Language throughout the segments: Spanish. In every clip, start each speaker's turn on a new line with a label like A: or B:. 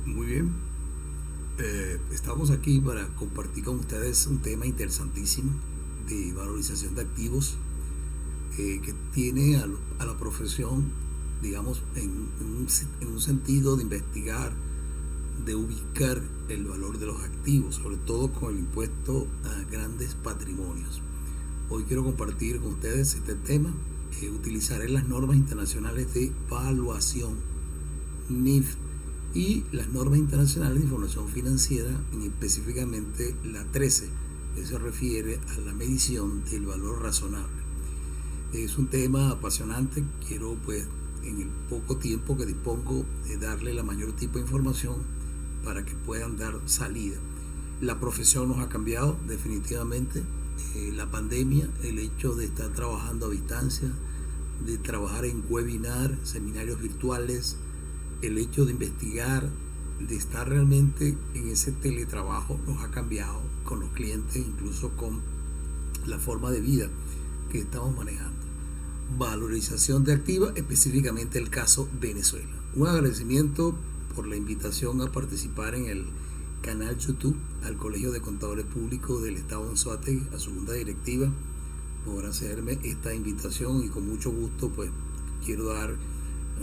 A: Muy bien. Estamos aquí para compartir con ustedes un tema interesantísimo de valorización de activos que tiene a la profesión, digamos, en un sentido de investigar, de ubicar el valor de los activos, sobre todo con el impuesto a grandes patrimonios. Hoy quiero compartir con ustedes este tema. Utilizaré las normas internacionales de valuación, NIF, y las normas internacionales de información financiera, específicamente la 13, que se refiere a la medición del valor razonable. Es un tema apasionante. Quiero, pues, en el poco tiempo que dispongo, de darle la mayor tipo de información para que puedan dar salida. La profesión nos ha cambiado definitivamente. La pandemia, el hecho de estar trabajando a distancia, de trabajar en webinar, seminarios virtuales, el hecho de investigar, de estar realmente en ese teletrabajo, nos ha cambiado con los clientes, incluso con la forma de vida que estamos manejando. Valorización de activos, específicamente el caso Venezuela. Un agradecimiento por la invitación a participar en el canal YouTube al Colegio de Contadores Públicos del Estado de Anzoátegui, a su junta directiva, por hacerme esta invitación, y con mucho gusto pues quiero dar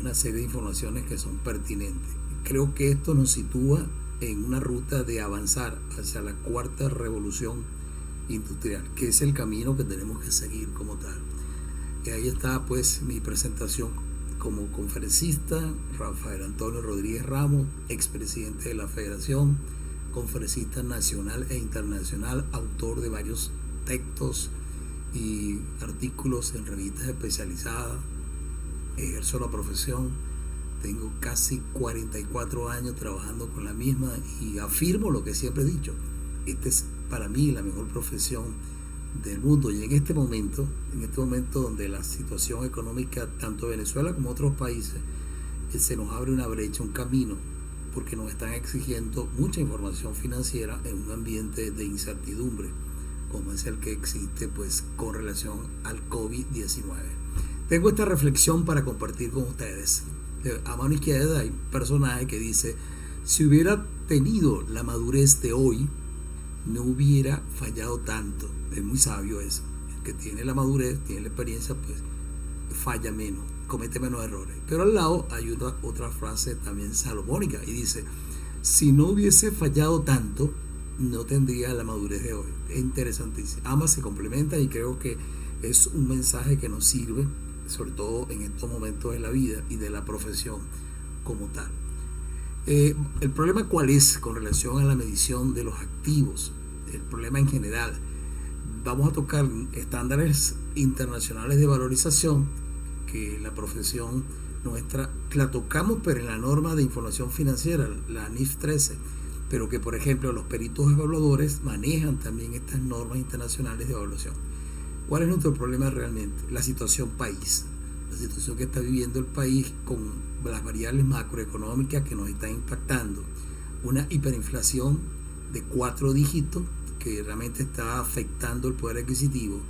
A: una serie de informaciones que son pertinentes. Creo que esto nos sitúa en una ruta de avanzar hacia la cuarta revolución industrial, que es el camino que tenemos que seguir como tal. Y ahí está pues mi presentación como conferencista: Rafael Antonio Rodríguez Ramos, expresidente de la Federación, conferencista nacional e internacional, autor de varios textos y artículos en revistas especializadas. Ejerzo la profesión, tengo casi 44 años trabajando con la misma, y afirmo lo que siempre he dicho: esta es para mí la mejor profesión del mundo. Y en este momento donde la situación económica tanto de Venezuela como otros países, se nos abre una brecha, un camino, porque nos están exigiendo mucha información financiera en un ambiente de incertidumbre como es el que existe pues con relación al COVID-19. Tengo esta reflexión para compartir con ustedes. A mano izquierda hay un personaje que dice: si hubiera tenido la madurez de hoy, no hubiera fallado tanto. Es muy sabio eso. El que tiene la madurez, tiene la experiencia, pues falla menos, comete menos errores. Pero al lado hay otra frase también salomónica, y dice: si no hubiese fallado tanto, no tendría la madurez de hoy. Es interesantísimo. Ambas se complementan, y creo que es un mensaje que nos sirve, sobre todo en estos momentos de la vida y de la profesión como tal. El problema, ¿cuál es con relación a la medición de los activos? El problema en general. Vamos a tocar estándares internacionales de valorización, que la profesión nuestra la tocamos, pero en la norma de información financiera, la NIF 13, pero que, por ejemplo, los peritos evaluadores manejan también estas normas internacionales de evaluación. ¿Cuál es nuestro problema realmente? La situación país, la situación que está viviendo el país con las variables macroeconómicas que nos están impactando. Una hiperinflación de 4 dígitos que realmente está afectando el poder adquisitivo.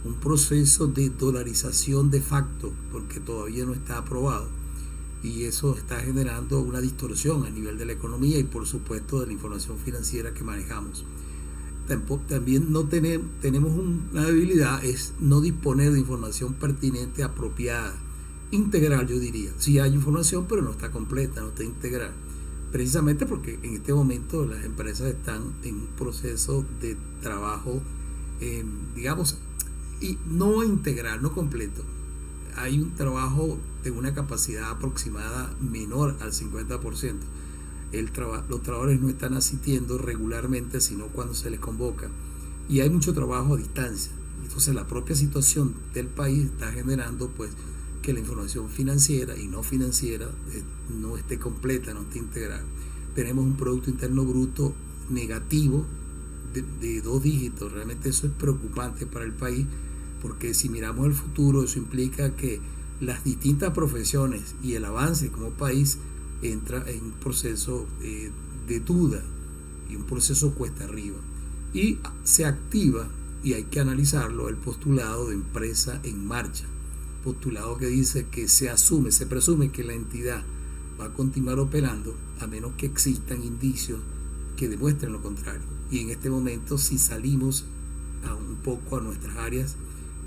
A: Un proceso de dolarización de facto, porque todavía no está aprobado. Y eso está generando una distorsión a nivel de la economía y, por supuesto, de la información financiera que manejamos. También no tenemos una debilidad, es no disponer de información pertinente, apropiada, integral, yo diría. Sí hay información, pero no está completa, no está integral. Precisamente porque en este momento las empresas están en un proceso de trabajo, digamos, y no integral, no completo. Hay un trabajo de una capacidad aproximada menor al 50%. Los trabajadores no están asistiendo regularmente, sino cuando se les convoca, y hay mucho trabajo a distancia. Entonces la propia situación del país está generando pues que la información financiera y no financiera no esté completa, no esté integral. Tenemos un Producto Interno Bruto negativo de 2 dígitos. Realmente eso es preocupante para el país, porque si miramos el futuro, eso implica que las distintas profesiones y el avance como país entra en un proceso de duda y un proceso cuesta arriba, y se activa, y hay que analizarlo, el postulado de empresa en marcha, postulado que dice que se presume que la entidad va a continuar operando a menos que existan indicios que demuestren lo contrario. Y en este momento, si salimos un poco a nuestras áreas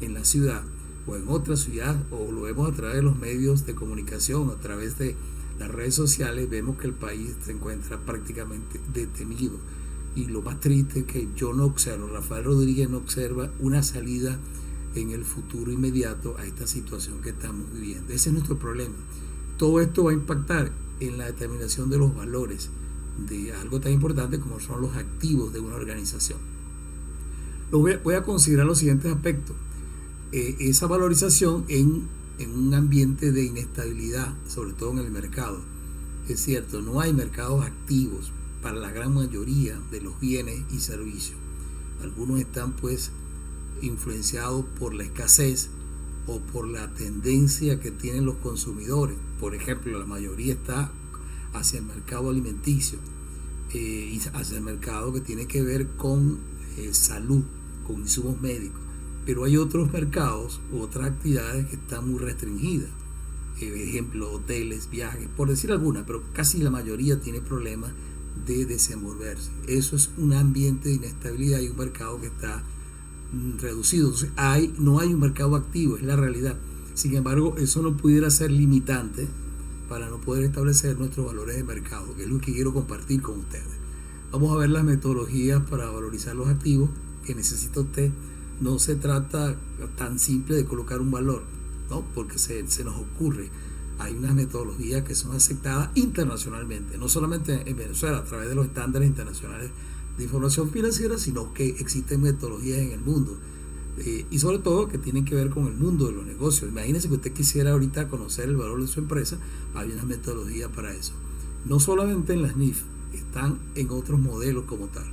A: en la ciudad o en otra ciudad, o lo vemos a través de los medios de comunicación, a través de las redes sociales, vemos que el país se encuentra prácticamente detenido. Y lo más triste es que yo no observo, Rafael Rodríguez no observa una salida en el futuro inmediato a esta situación que estamos viviendo. Ese es nuestro problema. Todo esto va a impactar en la determinación de los valores de algo tan importante como son los activos de una organización. Voy a considerar los siguientes aspectos. Esa valorización en un ambiente de inestabilidad, sobre todo en el mercado. Es cierto, no hay mercados activos para la gran mayoría de los bienes y servicios. Algunos están pues influenciados por la escasez o por la tendencia que tienen los consumidores. Por ejemplo, la mayoría está hacia el mercado alimenticio y hacia el mercado que tiene que ver con salud, con insumos médicos. Pero hay otros mercados u otras actividades que están muy restringidas. Ejemplo, hoteles, viajes, por decir algunas, pero casi la mayoría tiene problemas de desenvolverse. Eso es un ambiente de inestabilidad y un mercado que está reducido. Entonces, no hay un mercado activo, es la realidad. Sin embargo, eso no pudiera ser limitante para no poder establecer nuestros valores de mercado, que es lo que quiero compartir con ustedes. Vamos a ver las metodologías para valorizar los activos que necesita usted. No se trata tan simple de colocar un valor, ¿no? Porque se nos ocurre. Hay unas metodologías que son aceptadas internacionalmente, no solamente en Venezuela, a través de los estándares internacionales de información financiera, sino que existen metodologías en el mundo. Y sobre todo que tienen que ver con el mundo de los negocios. Imagínense que usted quisiera ahorita conocer el valor de su empresa, hay una metodología para eso. No solamente en las NIF, están en otros modelos como tal.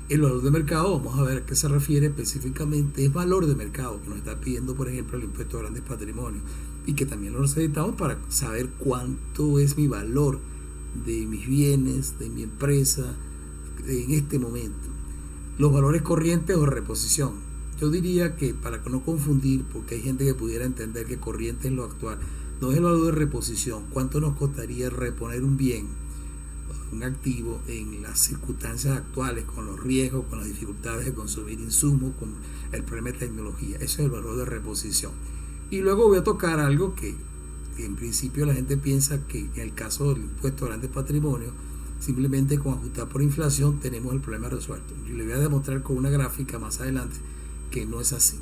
A: El valor de mercado, vamos a ver a qué se refiere específicamente, es valor de mercado, que nos está pidiendo, por ejemplo, el impuesto a grandes patrimonios, y que también lo necesitamos para saber cuánto es mi valor de mis bienes, de mi empresa, en este momento. Los valores corrientes o reposición. Yo diría que, para no confundir, porque hay gente que pudiera entender que corriente es lo actual, no es el valor de reposición. ¿Cuánto nos costaría reponer un bien, un activo, en las circunstancias actuales, con los riesgos, con las dificultades de consumir insumos, con el problema de tecnología? Eso es el valor de reposición. Y luego voy a tocar algo que en principio la gente piensa que en el caso del impuesto a grandes patrimonios, simplemente con ajustar por inflación tenemos el problema resuelto. Yo le voy a demostrar con una gráfica más adelante que no es así.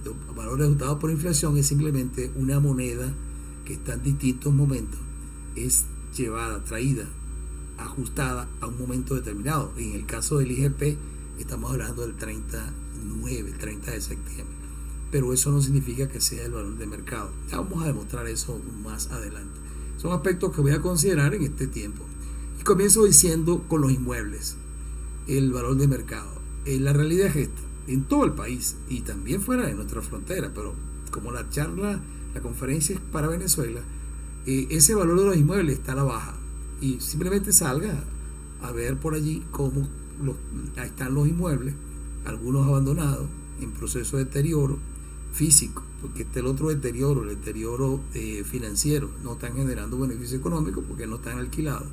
A: Los valores ajustados por inflación es simplemente una moneda que está en distintos momentos, es llevada, traída, ajustada a un momento determinado. En el caso del IGP estamos hablando del 30 de septiembre, pero eso no significa que sea el valor de mercado. Ya vamos a demostrar eso más adelante. Son aspectos que voy a considerar en este tiempo. Y comienzo diciendo con los inmuebles, el valor de mercado. La realidad es esta, en todo el país y también fuera de nuestra frontera, pero como la conferencia es para Venezuela, ese valor de los inmuebles está a la baja. Y simplemente salga a ver por allí cómo están los inmuebles, algunos abandonados, en proceso de deterioro físico, porque está el otro deterioro, el deterioro financiero. No están generando beneficio económico porque no están alquilados.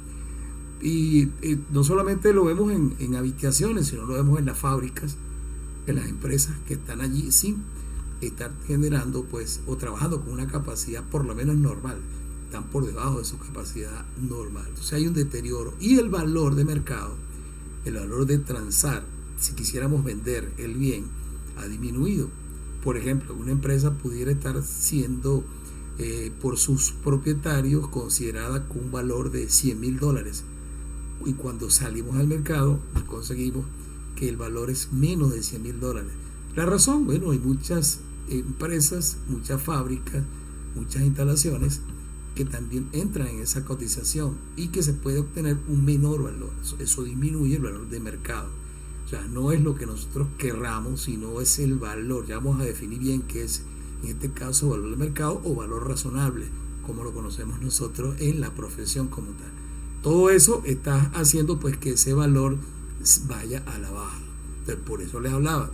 A: Y no solamente lo vemos en habitaciones, sino lo vemos en las fábricas, en las empresas que están allí sin estar generando pues o trabajando con una capacidad por lo menos normal, están por debajo de su capacidad normal. Entonces hay un deterioro y el valor de mercado, el valor de transar, si quisiéramos vender el bien, ha disminuido. Por ejemplo, una empresa pudiera estar siendo por sus propietarios considerada con un valor de $100,000, y cuando salimos al mercado conseguimos que el valor es menos de $100,000. La razón, bueno, hay muchas empresas, muchas fábricas, muchas instalaciones que también entran en esa cotización y que se puede obtener un menor valor. Eso disminuye el valor de mercado. O sea, no es lo que nosotros querramos, sino es el valor. Ya vamos a definir bien qué es, en este caso, valor de mercado o valor razonable, como lo conocemos nosotros en la profesión como tal. Todo eso está haciendo pues que ese valor vaya a la baja. Entonces, por eso les hablaba.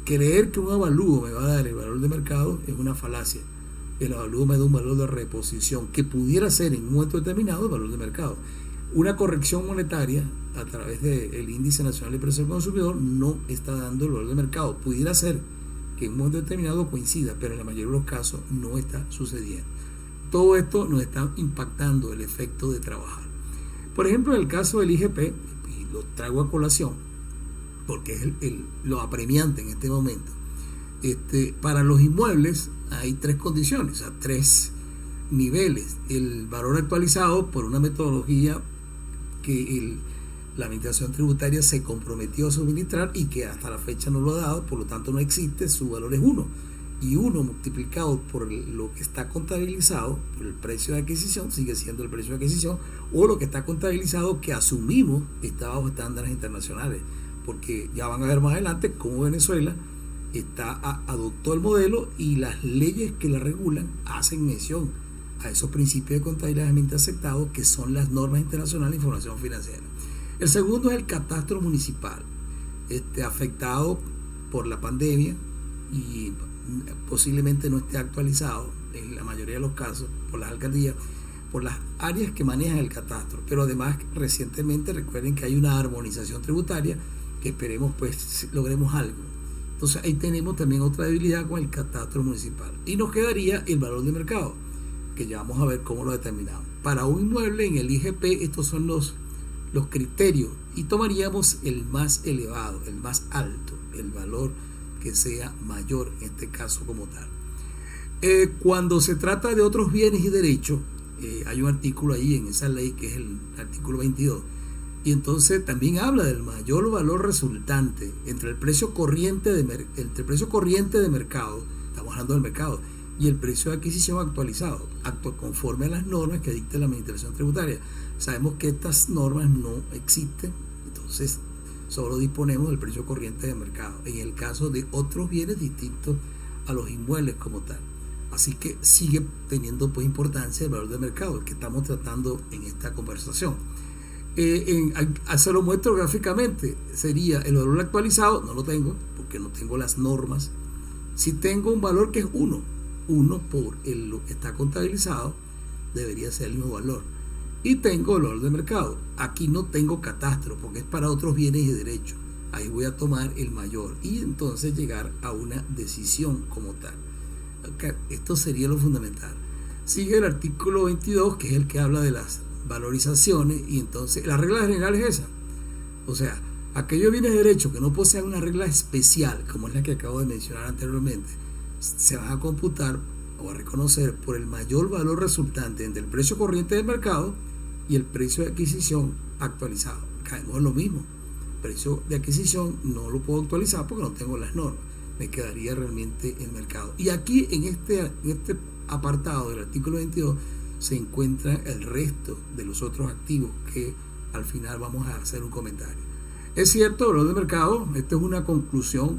A: Creer que un avalúo me va a dar el valor de mercado es una falacia. el avalúo me da un valor de reposición que pudiera ser en un momento determinado el valor de mercado. Una corrección monetaria a través del índice nacional de precios del consumidor no está dando el valor de mercado. Pudiera ser que en un momento determinado coincida, pero en la mayoría de los casos no está sucediendo. Todo esto nos está impactando el efecto de trabajar. Por ejemplo, en el caso del IGP, y lo traigo a colación, porque es lo apremiante en este momento, para los inmuebles hay tres condiciones, o sea, tres niveles. El valor actualizado por una metodología que la administración tributaria se comprometió a suministrar y que hasta la fecha no lo ha dado, por lo tanto no existe, su valor es 1. Y 1 multiplicado por lo que está contabilizado, por el precio de adquisición, sigue siendo el precio de adquisición, o lo que está contabilizado que asumimos está bajo estándares internacionales, porque ya van a ver más adelante cómo Venezuela adoptó el modelo y las leyes que la regulan hacen mención a esos principios de contabilidad aceptados, que son las normas internacionales de información financiera. El segundo es el catastro municipal, afectado por la pandemia y posiblemente no esté actualizado en la mayoría de los casos por las alcaldías, por las áreas que manejan el catastro, pero además recientemente recuerden que hay una armonización tributaria que esperemos pues logremos algo. Entonces ahí tenemos también otra debilidad con el catastro municipal y nos quedaría el valor de mercado, que ya vamos a ver cómo lo determinamos. Para un inmueble en el IGP estos son los criterios y tomaríamos el más elevado, el más alto, el valor que sea mayor en este caso como tal. Cuando se trata de otros bienes y derechos, hay un artículo ahí en esa ley que es el artículo 22, y entonces también habla del mayor valor resultante entre el precio corriente de mercado, estamos hablando del mercado, y el precio de adquisición actualizado, conforme a las normas que dicta la administración tributaria. Sabemos que estas normas no existen, entonces solo disponemos del precio corriente de mercado en el caso de otros bienes distintos a los inmuebles como tal. Así que sigue teniendo pues importancia el valor de mercado, el que estamos tratando en esta conversación. Se lo muestro gráficamente, sería el valor actualizado, no lo tengo porque no tengo las normas. Si tengo un valor que es 1 por lo que está contabilizado, debería ser el mismo valor. Y tengo el valor de mercado. Aquí no tengo catastro porque es para otros bienes y derechos. Ahí voy a tomar el mayor y entonces llegar a una decisión como tal. Okay, esto sería lo fundamental. Sigue el artículo 22, que es el que habla de las valorizaciones, y entonces la regla general es esa. O sea, aquellos bienes de derecho que no posean una regla especial, como es la que acabo de mencionar anteriormente, se van a computar o a reconocer por el mayor valor resultante entre el precio corriente del mercado y el precio de adquisición actualizado. Caemos en lo mismo. El precio de adquisición no lo puedo actualizar porque no tengo las normas. Me quedaría realmente el mercado. Y aquí en este apartado del artículo 22 se encuentra el resto de los otros activos que al final vamos a hacer un comentario. Es cierto, el valor de mercado, esta es una conclusión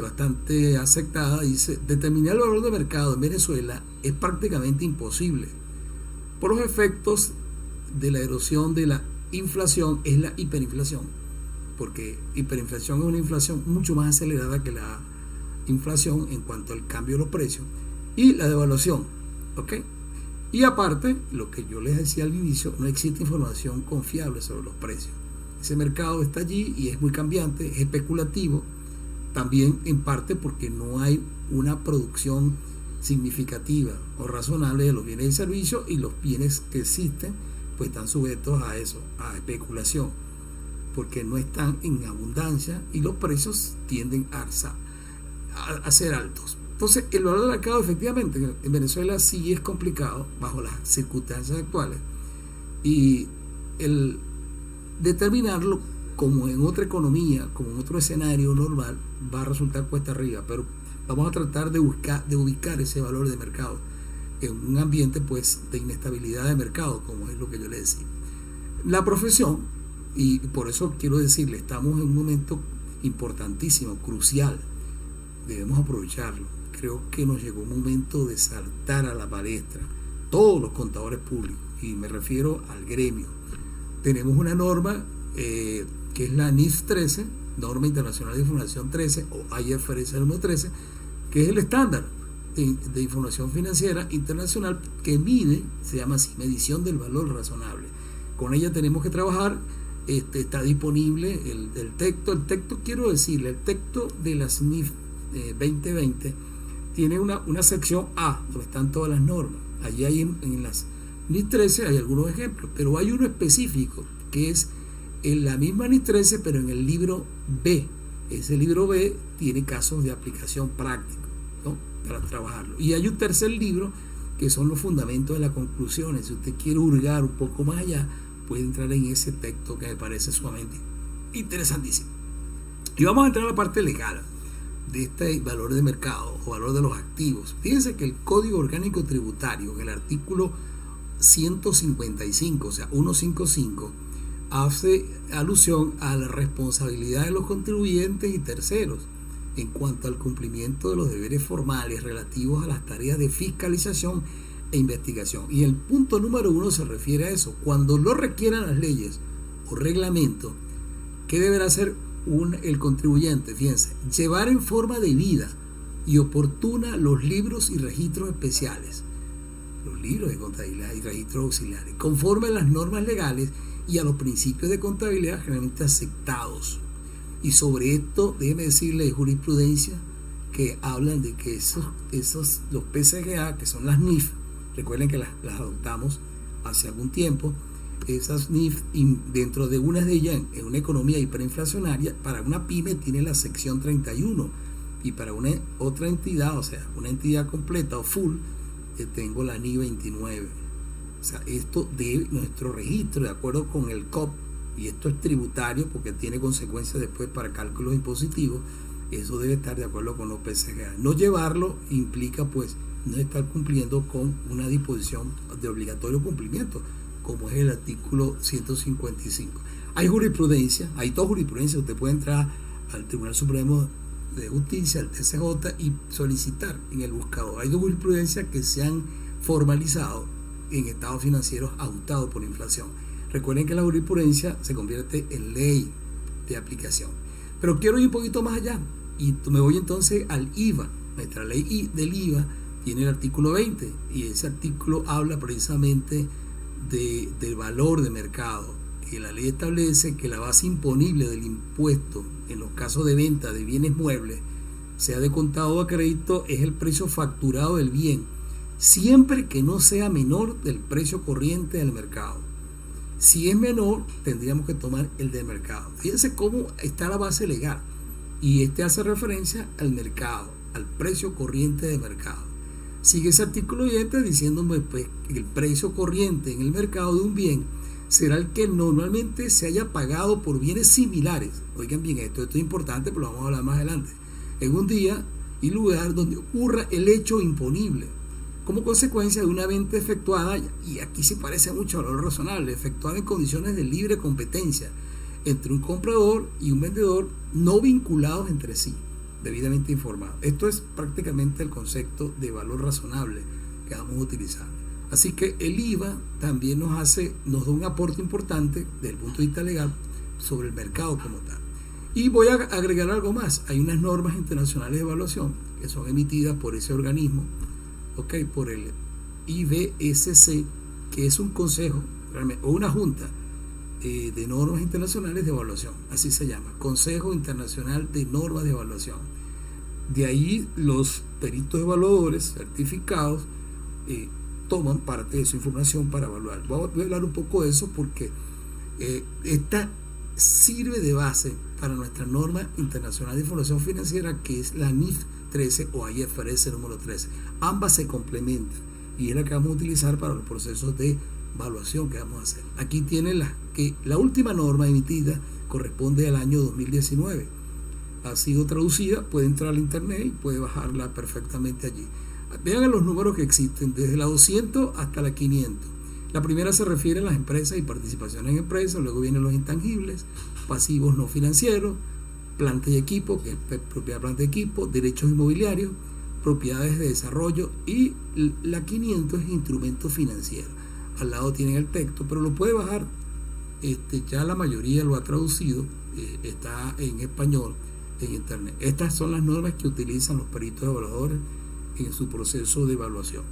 A: bastante aceptada. Dice: determinar el valor de mercado en Venezuela es prácticamente imposible por los efectos de la erosión de la inflación, es la hiperinflación, porque hiperinflación es una inflación mucho más acelerada que la inflación en cuanto al cambio de los precios, y la devaluación, ¿ok? Y aparte, lo que yo les decía al inicio, no existe información confiable sobre los precios. Ese mercado está allí y es muy cambiante, es especulativo, también en parte porque no hay una producción significativa o razonable de los bienes y servicios, y los bienes que existen pues están sujetos a eso, a especulación, porque no están en abundancia y los precios tienden a ser altos. Entonces el valor del mercado efectivamente en Venezuela sí es complicado bajo las circunstancias actuales, y el determinarlo como en otra economía, como en otro escenario normal, va a resultar cuesta arriba, pero vamos a tratar de ubicar ese valor de mercado en un ambiente pues de inestabilidad de mercado, como es lo que yo le decía. La profesión, y por eso quiero decirle, estamos en un momento importantísimo, crucial, debemos aprovecharlo. Creo que nos llegó un momento de saltar a la palestra todos los contadores públicos, y me refiero al gremio. Tenemos una norma que es la NIF 13, Norma Internacional de Información 13, o IFRS número 13, que es el estándar. de información financiera internacional que mide, se llama así, medición del valor razonable. Con ella tenemos que trabajar. Está disponible el texto quiero decirle, el texto de la SNIF 2020 tiene una sección A, donde están todas las normas. Allí hay en las NIF 13 hay algunos ejemplos, pero hay uno específico que es en la misma NIF 13, pero en el libro B. Ese libro B tiene casos de aplicación práctica, ¿no?, para trabajarlo. Y hay un tercer libro que son los fundamentos de las conclusiones. Si usted quiere hurgar un poco más allá, puede entrar en ese texto que me parece sumamente interesantísimo. Y vamos a entrar a la parte legal de este valor de mercado o valor de los activos. Fíjense que el Código Orgánico Tributario, en el artículo 155, o sea, 155, hace alusión a la responsabilidad de los contribuyentes y terceros en cuanto al cumplimiento de los deberes formales relativos a las tareas de fiscalización e investigación. Y el punto número 1 se refiere a eso. Cuando lo requieran las leyes o reglamentos, ¿qué deberá hacer el contribuyente? Fíjense, llevar en forma debida y oportuna los libros y registros especiales, los libros de contabilidad y registros auxiliares, conforme a las normas legales y a los principios de contabilidad generalmente aceptados. Y sobre esto, déjeme decirle, de jurisprudencia que hablan de que los PCGA, que son las NIF, recuerden que las adoptamos hace algún tiempo, esas NIF, dentro de una de ellas, en una economía hiperinflacionaria, para una pyme tiene la sección 31, y para una otra entidad, o sea, una entidad completa o full, tengo la NIF 29. O sea, esto de nuestro registro, de acuerdo con el COP, y esto es tributario porque tiene consecuencias después para cálculos impositivos, eso debe estar de acuerdo con los PCGA. No llevarlo implica pues no estar cumpliendo con una disposición de obligatorio cumplimiento, como es el artículo 155. Hay jurisprudencia, hay dos jurisprudencias. Usted puede entrar al Tribunal Supremo de Justicia, al TCJ, y solicitar en el buscador. Hay dos jurisprudencias que se han formalizado en estados financieros ajustados por inflación. Recuerden que la jurisprudencia se convierte en ley de aplicación. Pero quiero ir un poquito más allá y me voy entonces al IVA. Nuestra ley del IVA tiene el artículo 20 y ese artículo habla precisamente del valor de mercado. Y la ley establece que la base imponible del impuesto en los casos de venta de bienes muebles, sea de contado o a crédito, es el precio facturado del bien, siempre que no sea menor del precio corriente del mercado. Si es menor, tendríamos que tomar el del mercado. Fíjense cómo está la base legal. Y hace referencia al mercado, al precio corriente de mercado. Sigue ese artículo 20 diciéndome pues, que el precio corriente en el mercado de un bien será el que normalmente se haya pagado por bienes similares. Oigan bien, esto es importante, pero lo vamos a hablar más adelante. En un día y lugar donde ocurra el hecho imponible, como consecuencia de una venta efectuada, y aquí se parece mucho al valor razonable, efectuada en condiciones de libre competencia entre un comprador y un vendedor no vinculados entre sí, debidamente informados. Esto es prácticamente el concepto de valor razonable que vamos a utilizar. Así que el IVA también nos da un aporte importante desde el punto de vista legal sobre el mercado como tal. Y voy a agregar algo más. Hay unas normas internacionales de evaluación que son emitidas por ese organismo, por el IBSC, que es un consejo o una junta de normas internacionales de evaluación, así se llama, Consejo Internacional de Normas de Evaluación. De ahí los peritos evaluadores certificados toman parte de su información para evaluar. Voy a hablar un poco de eso porque esta sirve de base para nuestra norma internacional de información financiera, que es la NIF 13 o IFRS número 13. Ambas se complementan y es la que vamos a utilizar para los procesos de evaluación que vamos a hacer. Aquí tiene la última norma emitida corresponde al año 2019. Ha sido traducida, puede entrar al internet y puede bajarla perfectamente allí. Vean los números que existen, desde la 200 hasta la 500. La primera se refiere a las empresas y participaciones en empresas, luego vienen los intangibles, pasivos no financieros, planta y equipo, que es propiedad, planta y equipo, derechos inmobiliarios, propiedades de desarrollo, y la 500 es instrumentos financieros. Al lado tienen el texto, pero lo puede bajar, ya la mayoría lo ha traducido, está en español en internet. Estas son las normas que utilizan los peritos evaluadores en su proceso de evaluación,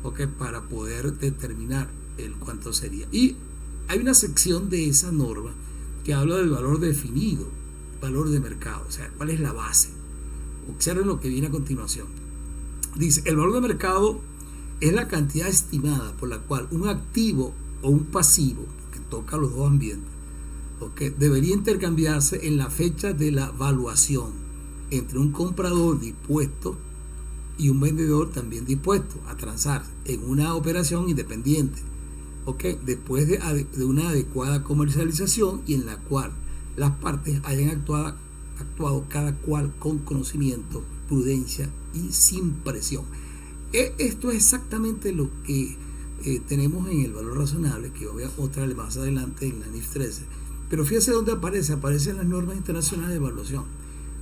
A: ¿ok? Para poder determinar el cuánto sería. Y hay una sección de esa norma que habla del valor definido, valor de mercado, o sea, cuál es la base. Observen lo que viene a continuación. Dice, el valor de mercado es la cantidad estimada por la cual un activo o un pasivo, que toca los dos ambientes, ¿okay?, debería intercambiarse en la fecha de la valuación entre un comprador dispuesto y un vendedor también dispuesto a transar en una operación independiente, ¿okay?, después de una adecuada comercialización y en la cual las partes hayan actuado cada cual con conocimiento, prudencia y sin presión. Esto es exactamente lo que tenemos en el valor razonable, que voy a mostrarle más adelante en la NIF 13. Pero fíjese dónde aparece en las normas internacionales de evaluación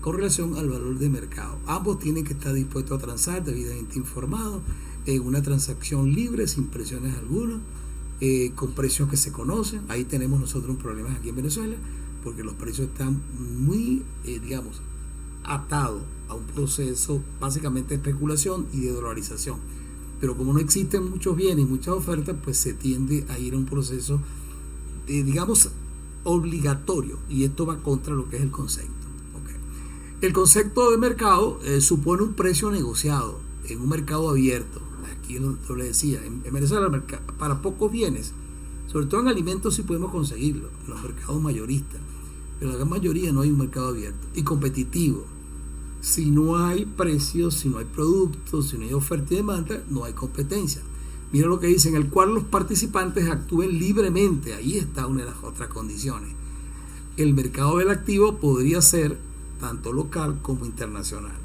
A: con relación al valor de mercado. Ambos tienen que estar dispuestos a transar, debidamente informados, en una transacción libre, sin presiones algunas, con precios que se conocen. Ahí tenemos nosotros un problema aquí en Venezuela, porque los precios están muy, atados a un proceso básicamente de especulación y de dolarización. Pero como no existen muchos bienes y muchas ofertas, pues se tiende a ir a un proceso, obligatorio, y esto va contra lo que es el concepto. Okay. El concepto de mercado supone un precio negociado en un mercado abierto. Aquí lo le decía, en Venezuela para pocos bienes, sobre todo en alimentos sí podemos conseguirlo, en los mercados mayoristas, pero la gran mayoría no hay un mercado abierto y competitivo. Si no hay precios, si no hay productos, si no hay oferta y demanda, no hay competencia. Mira lo que dice, en el cual los participantes actúen libremente. Ahí está una de las otras condiciones. El mercado del activo podría ser tanto local como internacional.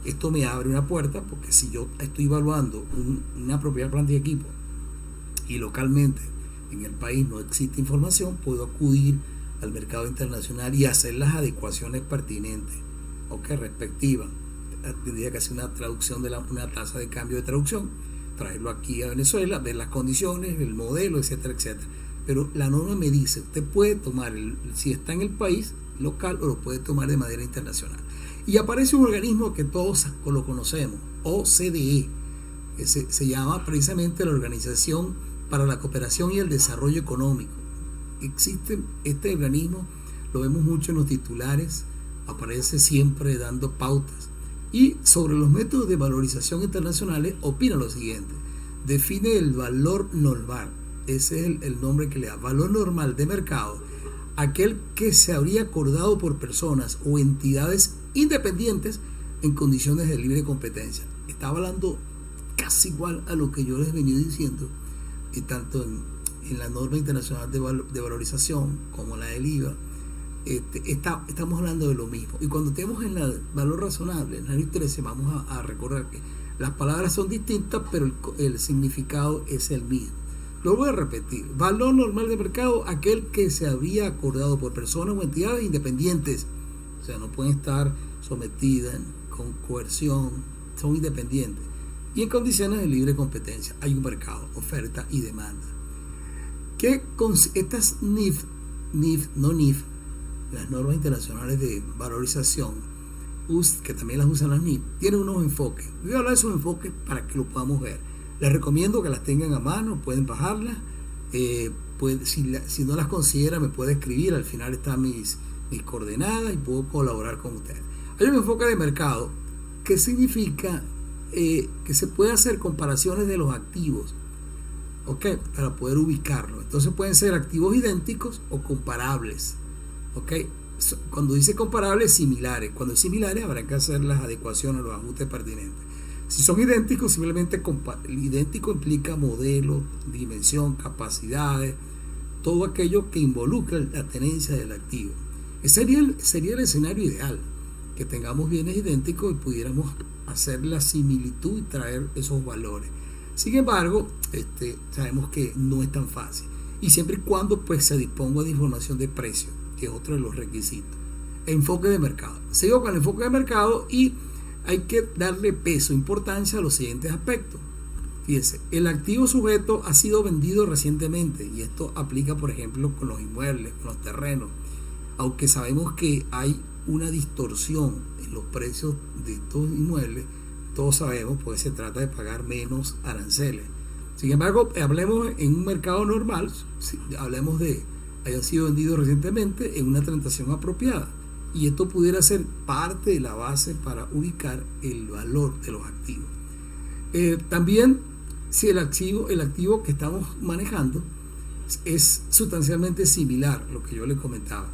A: Esto me abre una puerta, porque si yo estoy evaluando una propiedad, planta y equipo y localmente en el país no existe información, puedo acudir al mercado internacional y hacer las adecuaciones pertinentes, respectivas. Tendría que hacer una traducción de una tasa de cambio de traducción, traerlo aquí a Venezuela, ver las condiciones, el modelo, etcétera, etcétera. Pero la norma me dice, usted puede tomar, si está en el país local, o lo puede tomar de manera internacional. Y aparece un organismo que todos lo conocemos, OCDE, que se llama precisamente la Organización para la Cooperación y el Desarrollo Económico. Existe este organismo, lo vemos mucho en los titulares, aparece siempre dando pautas. Y sobre los métodos de valorización internacionales opina lo siguiente: define el valor normal, ese es el nombre que le da, valor normal de mercado, aquel que se habría acordado por personas o entidades independientes en condiciones de libre competencia. Estaba hablando casi igual a lo que yo les venía diciendo, y tanto en la norma internacional de valorización como la del IVA. Estamos hablando de lo mismo. Y cuando tenemos en el valor razonable, en la NIF 13, vamos a recordar que las palabras son distintas, pero el significado es el mismo. Lo voy a repetir: valor normal de mercado, aquel que se habría acordado por personas o entidades independientes, o sea, no pueden estar sometidas con coerción, son independientes y en condiciones de libre competencia. Hay un mercado, oferta y demanda. Que estas NIF, las normas internacionales de valorización, que también las usan las NIF, tienen unos enfoques. Voy a hablar de esos enfoques para que lo podamos ver. Les recomiendo que las tengan a mano, pueden bajarlas. Si no las considera, me puede escribir. Al final están mis coordenadas y puedo colaborar con ustedes. Hay un enfoque de mercado que significa que se puede hacer comparaciones de los activos, para poder ubicarlo. Entonces pueden ser activos idénticos o comparables. Cuando dice comparables, similares. Cuando es similares, habrá que hacer las adecuaciones, los ajustes pertinentes. Si son idénticos, simplemente idéntico implica modelo, dimensión, capacidades, todo aquello que involucra la tenencia del activo. Ese sería el escenario ideal, que tengamos bienes idénticos y pudiéramos hacer la similitud y traer esos valores. Sin embargo, sabemos que no es tan fácil, y siempre y cuando se disponga de información de precio, que es otro de los requisitos. Enfoque de mercado. Sigo con el enfoque de mercado y hay que darle peso, importancia a los siguientes aspectos. Fíjense, el activo sujeto ha sido vendido recientemente, y esto aplica, por ejemplo, con los inmuebles, con los terrenos, aunque sabemos que hay una distorsión en los precios de estos inmuebles, todos sabemos, pues se trata de pagar menos aranceles. Sin embargo, hablemos en un mercado normal, si hablemos de hayan sido vendidos recientemente en una transacción apropiada. Y esto pudiera ser parte de la base para ubicar el valor de los activos. También, si el activo que estamos manejando es sustancialmente similar a lo que yo le comentaba.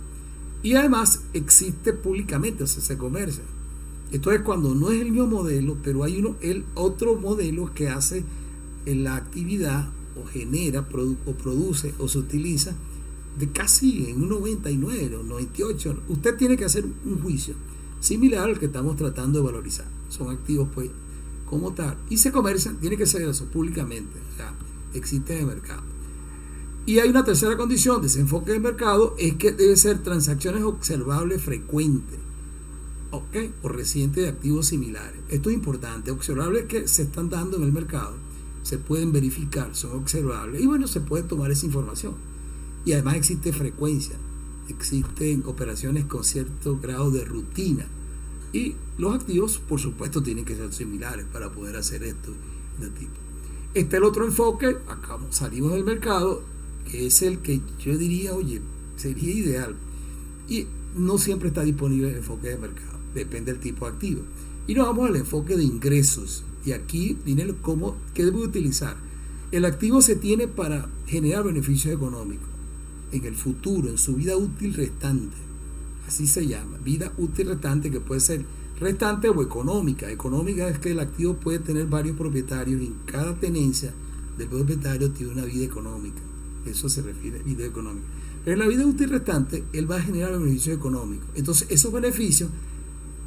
A: Y además existe públicamente, o sea, se comercia. Esto es cuando no es el mismo modelo, pero hay el otro modelo que hace la actividad o genera o produce o se utiliza de casi en un 99 o 98. Usted tiene que hacer un juicio similar al que estamos tratando de valorizar. Son activos pues como tal y se comercian, tiene que ser eso públicamente, o sea, existe en el mercado. Y hay una tercera condición de ese enfoque de mercado, es que debe ser transacciones observables frecuentes, ¿okay? O recientes de activos similares. Esto es importante, observables que se están dando en el mercado, se pueden verificar, son observables y bueno, se puede tomar esa información. Y además existe frecuencia, existen operaciones con cierto grado de rutina y los activos por supuesto tienen que ser similares para poder hacer esto de tipo. Este es el otro enfoque, acá salimos del mercado, que es el que yo diría, oye, sería ideal y no siempre está disponible el enfoque de mercado, depende del tipo de activo. Y nos vamos al enfoque de ingresos y aquí viene qué debe utilizar. El activo se tiene para generar beneficios económicos en el futuro, en su vida útil restante, así se llama, vida útil restante, que puede ser restante o económica. Económica es que el activo puede tener varios propietarios y en cada tenencia del propietario tiene una vida económica, eso se refiere a vida económica. Pero en la vida útil restante él va a generar beneficios económicos, entonces esos beneficios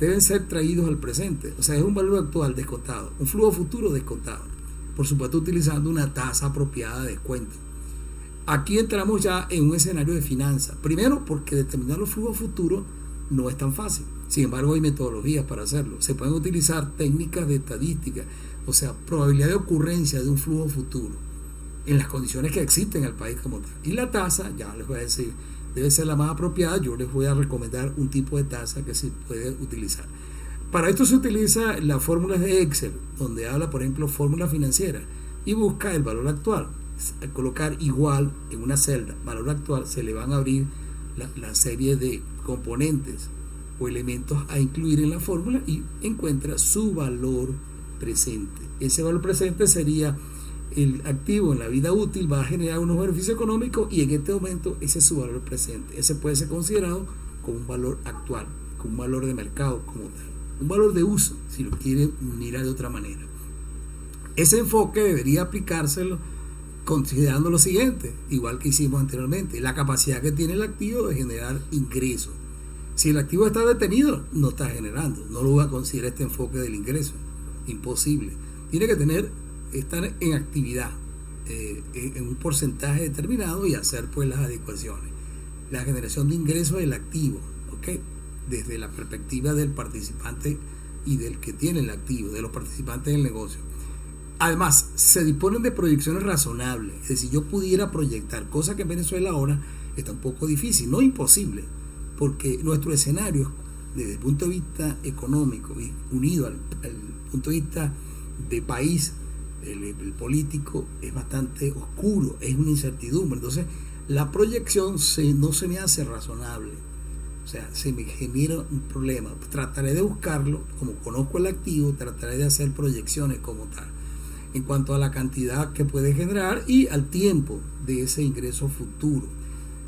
A: deben ser traídos al presente, o sea, es un valor actual descontado, un flujo futuro descontado, por supuesto utilizando una tasa apropiada de descuento. Aquí entramos ya en un escenario de finanzas. Primero, porque determinar los flujos futuros no es tan fácil. Sin embargo, hay metodologías para hacerlo. Se pueden utilizar técnicas de estadística, o sea, probabilidad de ocurrencia de un flujo futuro en las condiciones que existen en el país como tal. Y la tasa, ya les voy a decir, debe ser la más apropiada. Yo les voy a recomendar un tipo de tasa que se puede utilizar. Para esto se utiliza las fórmulas de Excel, donde habla, por ejemplo, fórmula financiera y busca el valor actual. Al colocar igual en una celda valor actual, se le van a abrir la serie de componentes o elementos a incluir en la fórmula y encuentra su valor presente. Ese valor presente sería el activo en la vida útil, va a generar unos beneficios económicos y en este momento ese es su valor presente. Ese puede ser considerado como un valor actual, como un valor de mercado, como tal, un valor de uso, si lo quiere mirar de otra manera. Ese enfoque debería aplicárselo considerando lo siguiente, igual que hicimos anteriormente, la capacidad que tiene el activo de generar ingresos. Si el activo está detenido, no está generando, no lo va a considerar este enfoque del ingreso, imposible. Tiene que estar en actividad, en un porcentaje determinado y hacer pues las adecuaciones. La generación de ingresos del activo, ¿ok? Desde la perspectiva del participante y del que tiene el activo, de los participantes del negocio. Además, se disponen de proyecciones razonables, es decir, yo pudiera proyectar, cosa que en Venezuela ahora está un poco difícil, no imposible, porque nuestro escenario desde el punto de vista económico y unido al punto de vista de país, el político, es bastante oscuro, es una incertidumbre, entonces la proyección no se me hace razonable, o sea, se me genera un problema. Trataré de buscarlo, como conozco el activo, trataré de hacer proyecciones como tal, en cuanto a la cantidad que puede generar y al tiempo de ese ingreso futuro.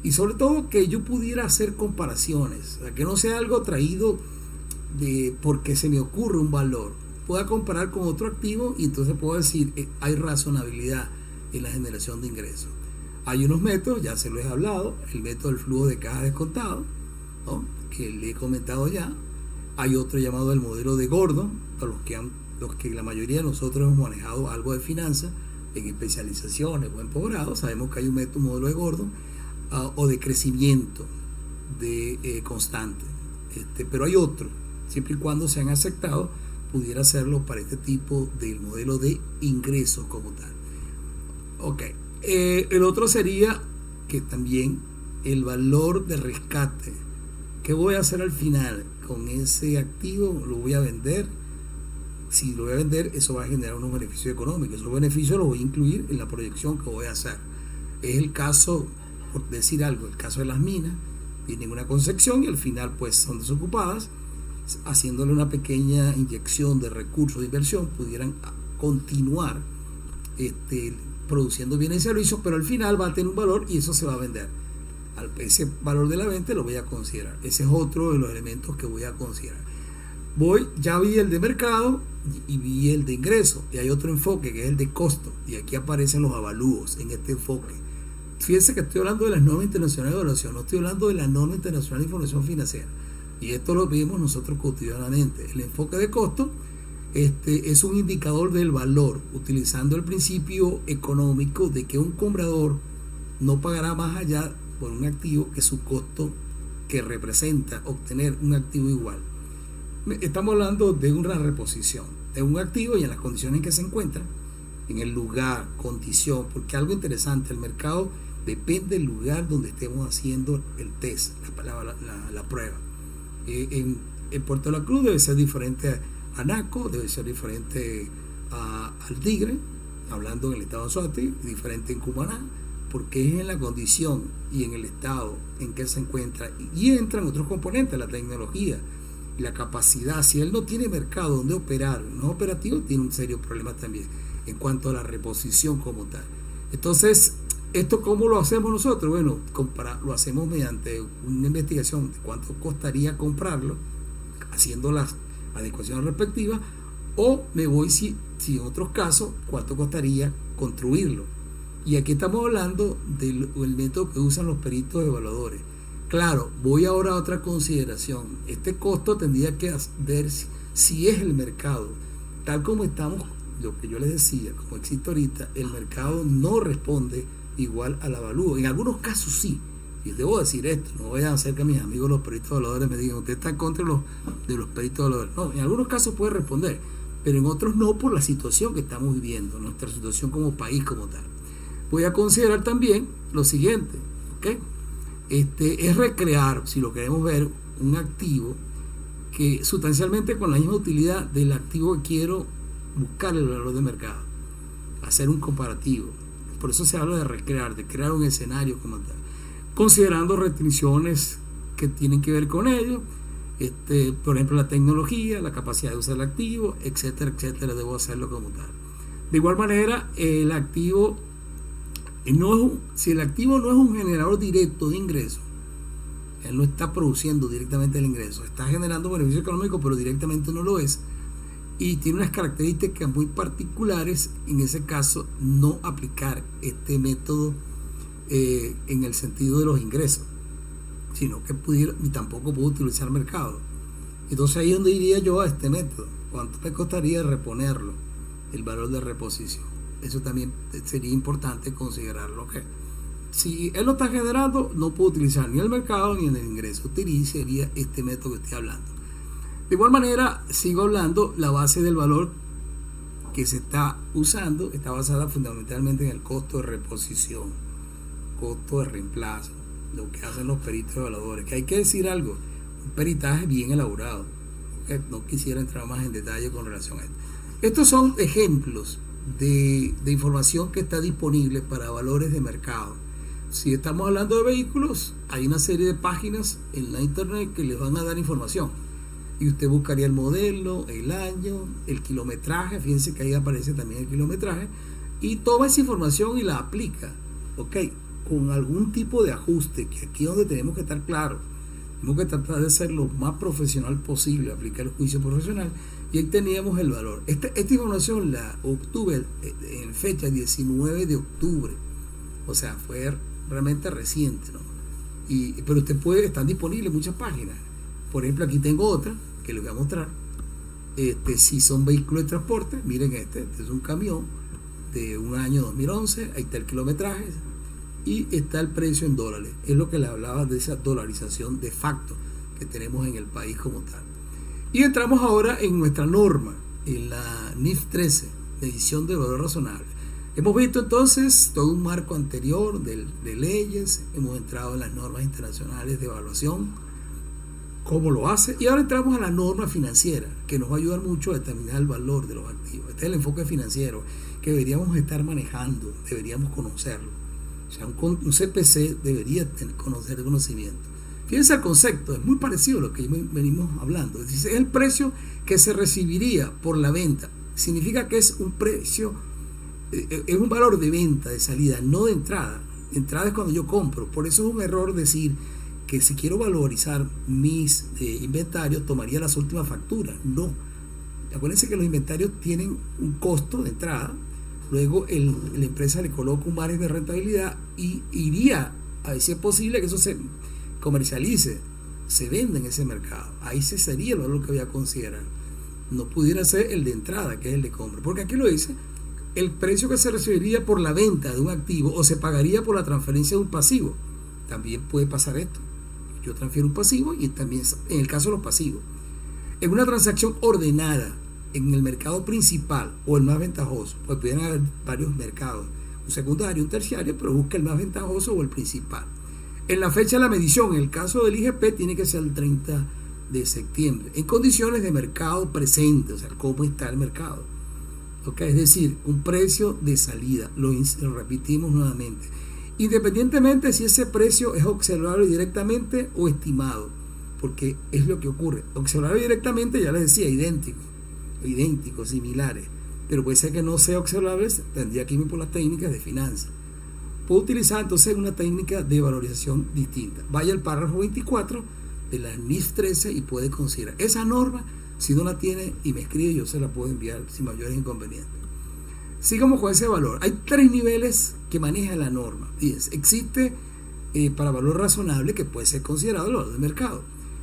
A: Y sobre todo que yo pudiera hacer comparaciones, o sea, que no sea algo traído porque se me ocurre un valor. Pueda comparar con otro activo y entonces puedo decir, hay razonabilidad en la generación de ingresos. Hay unos métodos, ya se los he hablado, el método del flujo de caja descontado, ¿no?, que le he comentado ya. Hay otro llamado el modelo de Gordon, para los que la mayoría de nosotros hemos manejado algo de finanzas en especializaciones o en posgrado, sabemos que hay un modelo de Gordon o de crecimiento constante, pero hay otro, siempre y cuando sean aceptados, pudiera hacerlo para este tipo del modelo de ingresos como tal. Ok, el otro sería que también el valor de rescate. ¿Qué voy a hacer al final con ese activo? ¿Lo voy a vender? si lo voy a vender, eso va a generar unos beneficios económicos. Esos beneficios los voy a incluir en la proyección que voy a hacer. Es el caso, por decir algo, el caso de las minas. Tienen una concepción y al final pues son desocupadas. Haciéndole una pequeña inyección de recursos de inversión, pudieran continuar produciendo bienes y servicios, pero al final va a tener un valor y eso se va a vender. Ese valor de la venta lo voy a considerar. Ese es otro de los elementos que voy a considerar. Ya vi el de mercado y vi el de ingreso, y hay otro enfoque que es el de costo, y aquí aparecen los avalúos en este enfoque. Fíjense que estoy hablando de las normas internacionales de evaluación, no estoy hablando de la norma internacional de información financiera, y esto lo vimos nosotros cotidianamente. El enfoque de costo es un indicador del valor, utilizando el principio económico de que un comprador no pagará más allá por un activo que su costo que representa obtener un activo igual. Estamos hablando de una reposición de un activo y en las condiciones en que se encuentra, en el lugar, condición, porque algo interesante, el mercado depende del lugar donde estemos haciendo el test, la prueba. En Puerto La Cruz debe ser diferente a Naco, debe ser diferente al Tigre, hablando en el estado de Anzoátegui, diferente en Cumaná, porque es en la condición y en el estado en que se encuentra, y entran otros componentes, la tecnología, la capacidad. Si él no tiene mercado donde operar, no operativo, tiene un serio problema también en cuanto a la reposición como tal. Entonces, ¿esto cómo lo hacemos nosotros? Bueno, lo hacemos mediante una investigación de cuánto costaría comprarlo, haciendo las adecuaciones respectivas, o me voy, si en otros casos, cuánto costaría construirlo. Y aquí estamos hablando del método que usan los peritos evaluadores. Claro, voy ahora a otra consideración. Este costo tendría que ver si es el mercado. Tal como estamos, lo que yo les decía, como existe ahorita, el mercado no responde igual al avalúo. En algunos casos sí. Y debo decir esto, no voy a hacer que mis amigos los peritos evaluadores me digan, usted está en contra de los peritos evaluadores. No, en algunos casos puede responder, pero en otros no, por la situación que estamos viviendo, nuestra situación como país como tal. Voy a considerar también lo siguiente, ¿ok? Es recrear, si lo queremos ver, un activo que sustancialmente con la misma utilidad del activo que quiero buscar el valor de mercado, hacer un comparativo. Por eso se habla de recrear, de crear un escenario como tal, considerando restricciones que tienen que ver con ello, por ejemplo la tecnología, la capacidad de usar el activo, etcétera, etcétera. Debo hacerlo como tal. De igual manera, el activo si el activo no es un generador directo de ingresos, él no está produciendo directamente el ingreso, está generando beneficio económico, pero directamente no lo es, y tiene unas características muy particulares. En ese caso, no aplicar este método en el sentido de los ingresos, sino que y tampoco puedo utilizar mercado. Entonces ahí es donde iría yo a este método. ¿Cuánto me costaría reponerlo? El valor de reposición. Eso también sería importante considerarlo. Que si él lo está generando, no puedo utilizar ni el mercado ni en el ingreso. Utilizaría este método que estoy hablando. De igual manera, sigo hablando, la base del valor que se está usando está basada fundamentalmente en el costo de reposición, costo de reemplazo, lo que hacen los peritos evaluadores. Que hay que decir algo, un peritaje bien elaborado. No quisiera entrar más en detalle con relación a esto. Estos son ejemplos de información que está disponible para valores de mercado. Si estamos hablando de vehículos, hay una serie de páginas en la internet que les van a dar información, y usted buscaría el modelo, el año, el kilometraje. Fíjense que ahí aparece también el kilometraje, y toma esa información y la aplica, ok, con algún tipo de ajuste, que aquí es donde tenemos que estar claros. Tenemos que tratar de ser lo más profesional posible, aplicar el juicio profesional, y ahí teníamos el valor. Esta información la obtuve en fecha 19 de octubre, o sea, fue realmente reciente, ¿no? Pero están disponibles muchas páginas. Por ejemplo, aquí tengo otra que les voy a mostrar. Si son vehículos de transporte, miren este es un camión de un año 2011, ahí está el kilometraje y está el precio en dólares. Es lo que le hablaba de esa dolarización de facto que tenemos en el país como tal. Y entramos ahora en nuestra norma, en la NIF 13, medición de valor razonable. Hemos visto entonces todo un marco anterior de leyes, hemos entrado en las normas internacionales de evaluación, cómo lo hace. Y ahora entramos a la norma financiera, que nos va a ayudar mucho a determinar el valor de los activos. Este es el enfoque financiero que deberíamos estar manejando, deberíamos conocerlo. O sea, un CPC debería conocer el conocimiento. Fíjense el concepto, es muy parecido a lo que venimos hablando. Dice, es el precio que se recibiría por la venta. Significa que es un precio, es un valor de venta, de salida, no de entrada. De entrada es cuando yo compro. Por eso es un error decir que si quiero valorizar mis inventarios, tomaría las últimas facturas. No. Acuérdense que los inventarios tienen un costo de entrada. Luego la empresa le coloca un margen de rentabilidad y iría a ver si es posible que eso se comercialice, se venda en ese mercado. Ahí se sería el valor que voy a considerar. No pudiera ser el de entrada, que es el de compra. Porque aquí lo dice, el precio que se recibiría por la venta de un activo o se pagaría por la transferencia de un pasivo. También puede pasar esto. Yo transfiero un pasivo y también en el caso de los pasivos. En una transacción ordenada en el mercado principal o el más ventajoso, pues pueden haber varios mercados, un secundario, un terciario, pero busca el más ventajoso o el principal. En la fecha de la medición, en el caso del IGP, tiene que ser el 30 de septiembre, en condiciones de mercado presente, o sea, cómo está el mercado. ¿Okay? Es decir, un precio de salida, lo repetimos nuevamente, independientemente si ese precio es observable directamente o estimado, porque es lo que ocurre. Observable directamente, ya les decía, idénticos, similares, pero puede ser que no sea observable, tendría que irme por las técnicas de finanzas. Puedo utilizar entonces una técnica de valorización distinta. Vaya al párrafo 24 de la NIF 13 y puede considerar esa norma. Si no la tiene y me escribe, yo se la puedo enviar sin mayores inconvenientes. Sigamos con ese valor. Hay 3 niveles que maneja la norma. Fíjense, existe para valor razonable, que puede ser considerado el valor de mercado.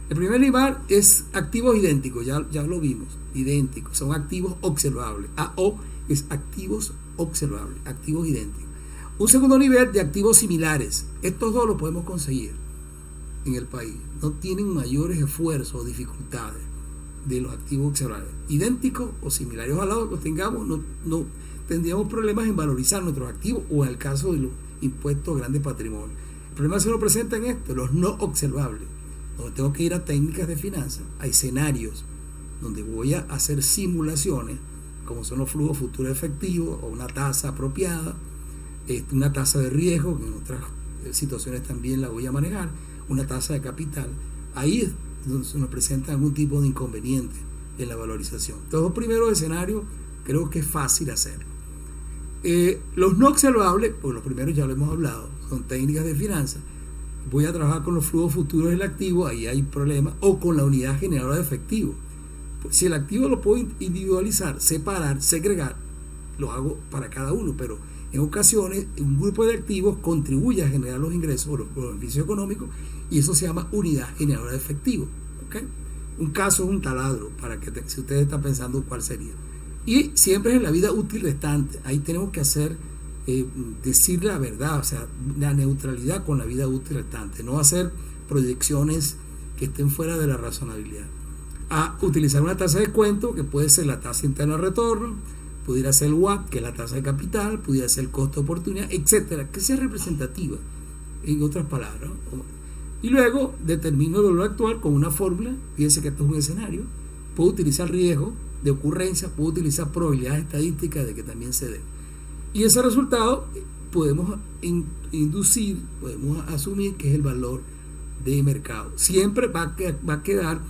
A: El primer nivel es activos idénticos, ya lo vimos, idénticos, son activos observables. AO es activos observables, activos idénticos. Un segundo nivel de activos similares. Estos dos los podemos conseguir en el país. No tienen mayores esfuerzos o dificultades de los activos observables. Idénticos o similares. Ojalá los tengamos, no tendríamos problemas en valorizar nuestros activos o en el caso de los impuestos a grandes patrimonios. El problema se nos presenta en esto, los no observables, donde tengo que ir a técnicas de finanzas, a escenarios donde voy a hacer simulaciones, como son los flujos futuros efectivos o una tasa apropiada, una tasa de riesgo, que en otras situaciones también la voy a manejar, una tasa de capital. Ahí es donde se nos presenta algún tipo de inconveniente en la valorización. Los dos primeros escenarios creo que es fácil hacerlo. Los no observables, pues los primeros ya lo hemos hablado, son técnicas de finanzas. Voy a trabajar con los flujos futuros del activo, ahí hay problemas, o con la unidad generadora de efectivo. Si el activo lo puedo individualizar, separar, segregar, lo hago para cada uno, pero en ocasiones un grupo de activos contribuye a generar los ingresos o los beneficios económicos, y eso se llama unidad generadora de efectivo. ¿Okay? Un caso es un taladro, para que si ustedes están pensando cuál sería. Y siempre es en la vida útil restante. Ahí tenemos que hacer, decir la verdad, o sea, la neutralidad con la vida útil restante, no hacer proyecciones que estén fuera de la razonabilidad. A utilizar una tasa de descuento, que puede ser la tasa interna de retorno, pudiera ser el WAP, que es la tasa de capital, pudiera ser el costo de oportunidad, etcétera, que sea representativa, en otras palabras. Y luego determino el valor actual con una fórmula. Fíjense que esto es un escenario. Puedo utilizar riesgo de ocurrencia, puedo utilizar probabilidades estadísticas de que también se dé. Y ese resultado podemos inducir, podemos asumir que es el valor de mercado. Siempre va a quedar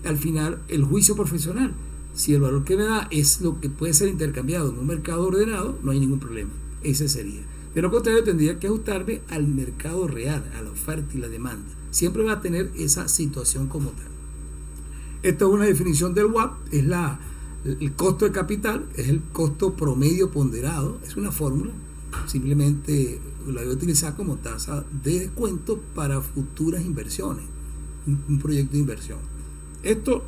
A: al final el juicio profesional. Si el valor que me da es lo que puede ser intercambiado en un mercado ordenado, no hay ningún problema. Ese sería. De lo contrario, tendría que ajustarme al mercado real, a la oferta y la demanda. Siempre va a tener esa situación como tal. Esto es una definición del WAP, es el costo de capital, es el costo promedio ponderado, es una fórmula. Simplemente la voy a utilizar como tasa de descuento para futuras inversiones, un proyecto de inversión. Esto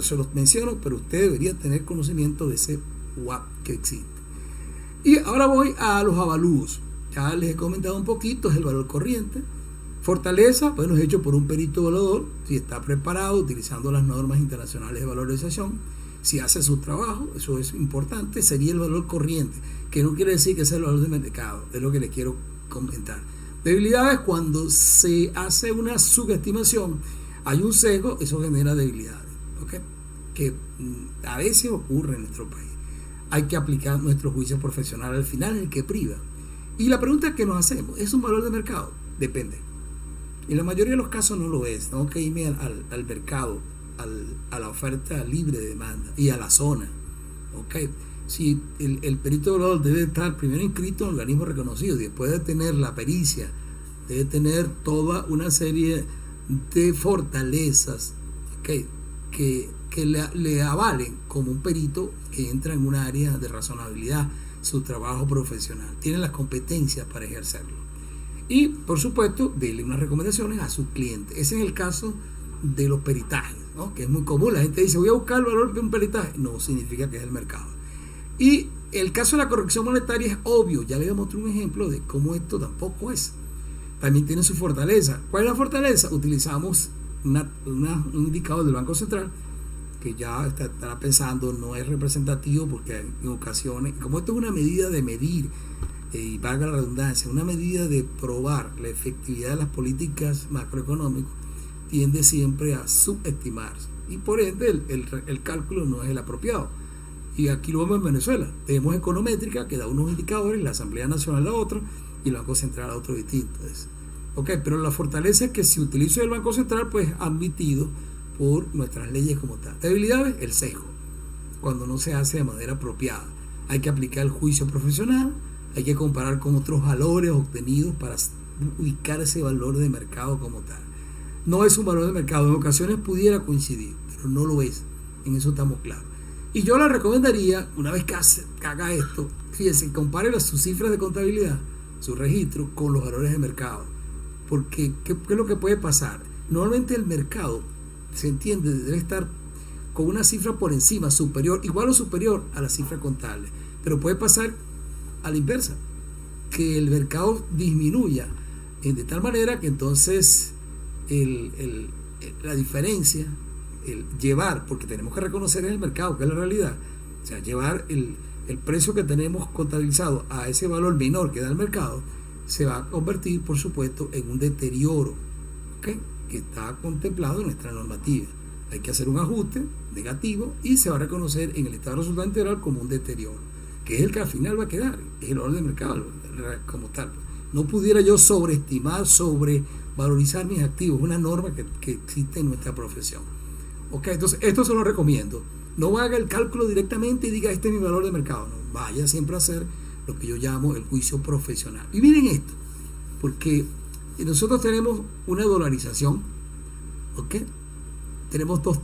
A: se los menciono, pero usted debería tener conocimiento de ese WAP que existe. Y ahora voy a los avalúos. Ya les he comentado un poquito, es el valor corriente. Fortaleza, bueno, es hecho por un perito evaluador, si está preparado, utilizando las normas internacionales de valorización. Si hace su trabajo, eso es importante, sería el valor corriente, que no quiere decir que sea el valor de mercado, es lo que les quiero comentar. Debilidades: cuando se hace una subestimación hay un sesgo, eso genera debilidades, ¿ok? Que a veces ocurre en nuestro país. Hay que aplicar nuestro juicio profesional al final, el que priva. Y la pregunta que nos hacemos, ¿es un valor de mercado? Depende. En la mayoría de los casos no lo es. Tengo que irme al mercado, a la oferta libre de demanda y a la zona. ¿Ok? Si el perito evaluador debe estar primero inscrito en un organismo reconocido, después de tener la pericia, debe tener toda una serie de fortalezas, ¿ok?, que le avalen como un perito que entra en un área de razonabilidad su trabajo profesional. Tiene las competencias para ejercerlo. Y, por supuesto, dele unas recomendaciones a su cliente. Ese es el caso de los peritajes, ¿no?, que es muy común. La gente dice, voy a buscar el valor de un peritaje. No significa que es el mercado. Y el caso de la corrección monetaria es obvio. Ya le mostré un ejemplo de cómo esto tampoco es. También tiene su fortaleza. ¿Cuál es la fortaleza? Utilizamos un indicador del Banco Central que ya estará pensando no es representativo, porque en ocasiones, como esto es una medida de medir, y valga la redundancia, una medida de probar la efectividad de las políticas macroeconómicas, tiende siempre a subestimarse y por ende el cálculo no es el apropiado. Y aquí lo vemos en Venezuela. Tenemos econométrica que da unos indicadores, la Asamblea Nacional da otro y el Banco Central da otro distinto. Pero la fortaleza es que si utilizo el Banco Central, pues admitido por nuestras leyes como tal. Debilidades, el sesgo, cuando no se hace de manera apropiada. Hay que aplicar el juicio profesional, hay que comparar con otros valores obtenidos para ubicar ese valor de mercado como tal. No es un valor de mercado, en ocasiones pudiera coincidir, pero no lo es, en eso estamos claros. Y yo le recomendaría, una vez que haga esto, fíjense, compare sus cifras de contabilidad, su registro, con los valores de mercado. Porque, ¿qué es lo que puede pasar? Normalmente el mercado, se entiende, debe estar con una cifra por encima, superior, igual o superior a la cifra contable. Pero puede pasar a la inversa, que el mercado disminuya de tal manera que entonces la diferencia, el llevar, porque tenemos que reconocer en el mercado que es la realidad, o sea, llevar el precio que tenemos contabilizado a ese valor menor que da el mercado, se va a convertir, por supuesto, en un deterioro, ¿okay?, que está contemplado en nuestra normativa. Hay que hacer un ajuste negativo y se va a reconocer en el estado de resultado integral como un deterioro, que es el que al final va a quedar, es el valor de mercado como tal. No pudiera yo sobrevalorizar mis activos, una norma que existe en nuestra profesión. Entonces esto se lo recomiendo. No haga el cálculo directamente y diga este es mi valor de mercado. No, vaya siempre a hacer lo que yo llamo el juicio profesional. Y miren esto, porque nosotros tenemos una dolarización, tenemos dos